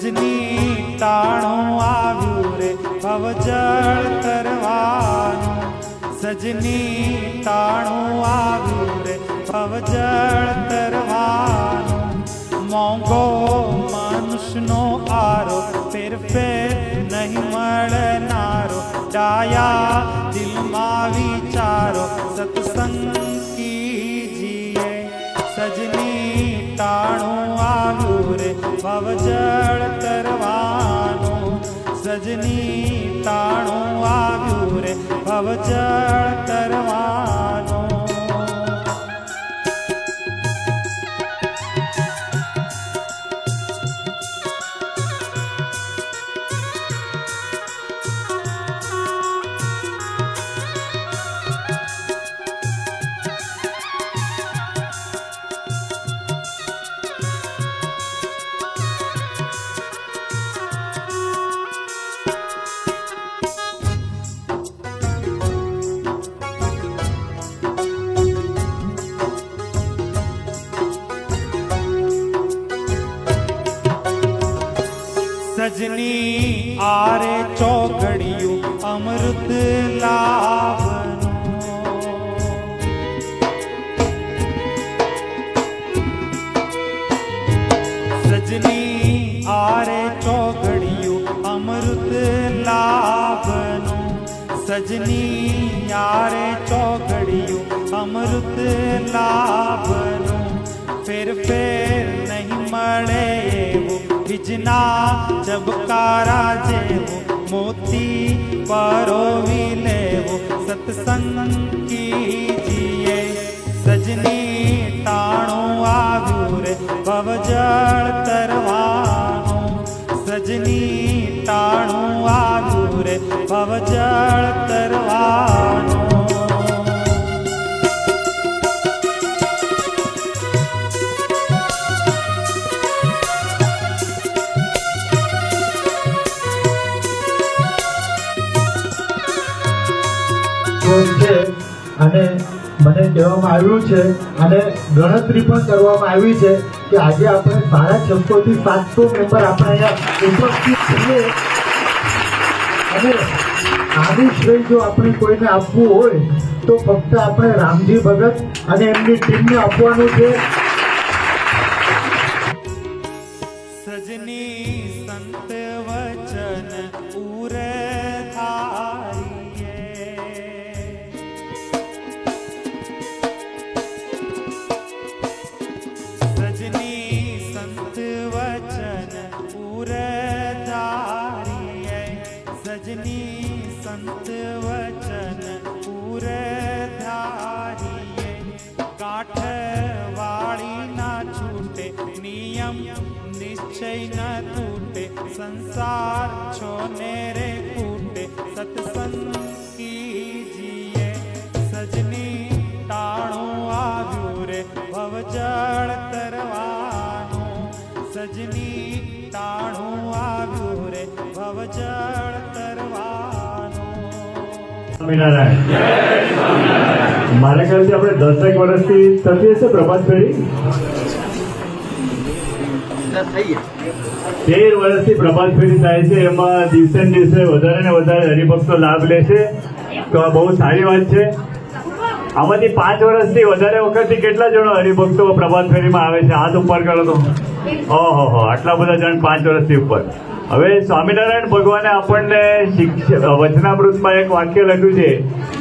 સજની ટાણું આવ્યું રે ભવજળ તરવાનું, સજની ટાણું આવ્યું રે ભવજળ તરવાનું, મોંઘો મનુષ્યનો આરો ફેર નહીં મળનારો, ડાયા દિલમાં વિચારો સત્સંગ કીજીએ, સજની ટાણું આવ્યું રે ભવજળ તરવાનું, સજની ટાણું આવ્યું રે ભવજળ તરવાનું. સજની આરે ચોઘડિયું અમૃત લાવનું, સજની આરે ચોઘડિયું અમૃત લાવનું, સજની આરે ચોઘડિયું અમૃત લાવનું, ફેર નહીં મળે એવું બીજના ચબકારા જેવું, મોતી પરોવી લેવો સત્સંગ કીજીએ, સજની ટાણું આવ્યું રે ભવજળ તરવાનું, સજની ટાણું આવ્યું રે ભવજળ તરવાનું. અને મને કહેવામાં આવ્યું છે અને ગણતરી પણ કરવામાં આવી છે કે આજે આપણે 650 થી 700 મેમ્બર આપણે અહીંયા ઉપસ્થિત છીએ, અને આનું શ્રેય જો આપણે કોઈને આપવું હોય તો ફક્ત આપણે રામજી ભગત અને એમની ટીમને આપવાનું છે. સજની સંત વચન ઉરે ધારીએ, સજની સંત વચન ઉરે ધારીએ, સજની સંત વચન ઉરે ધારીએ, કાઠ વાળી ના છૂટે નિયમ નિશ્ચય ન તૂટે, સંસાર છો ને રે કૂટે સત્સંગ કીજીએ, સજની ટાણું આવ્યું રે ભવજળ તરવાનું, સજની ટાણું આવ્યું રે ભવજળ તરવાનું. સ્વામિનારાયણ. મારા ખ્યાલથી આપણે 10 વર્ષથી થતી હશે પ્રભાત ફેરી. 13 વર્ષથી પ્રભાત ફેરી થાય છે. એમાં દિવસે ને દિવસે વધારે ને વધારે હરિભક્તો લાભ લે છે, તો આ બહુ સારી વાત છે. આમાંથી 5 વર્ષથી વધારે વખતથી કેટલા જણો હરિભક્તો પ્રભાત ફેરીમાં આવે છે? હાથ ઉપર કરો તો. ઓહો, આટલા બધા જણ 5 વર્ષથી ઉપર. હવે સ્વામિનારાયણ ભગવાને આપણને વચનામૃતમાં એક વાક્ય લખ્યું છે,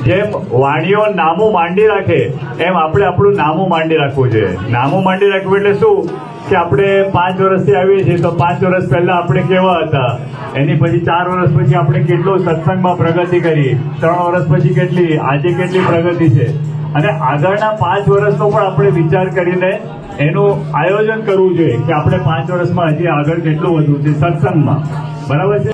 જેમ વાણીઓ નામું માંડી રાખે એમ આપણે આપણું નામું માંડી રાખવું જોઈએ. નામું માંડી રાખવું એટલે શું કે આપણે 5 વર્ષથી આવીએ છીએ તો 5 વર્ષ પહેલા આપણે કેવા હતા, એની પછી 4 વર્ષ પછી આપણે કેટલું સત્સંગમાં પ્રગતિ કરી, 3 વર્ષ પછી કેટલી, આજે કેટલી પ્રગતિ છે, અને આગળના 5 વર્ષનો પણ આપણે વિચાર કરીને એનું આયોજન કરવું જોઈએ કે આપણે 5 વર્ષમાં હજી આગળ કેટલું વધવું છે સત્સંગમાં. બરાબર છે.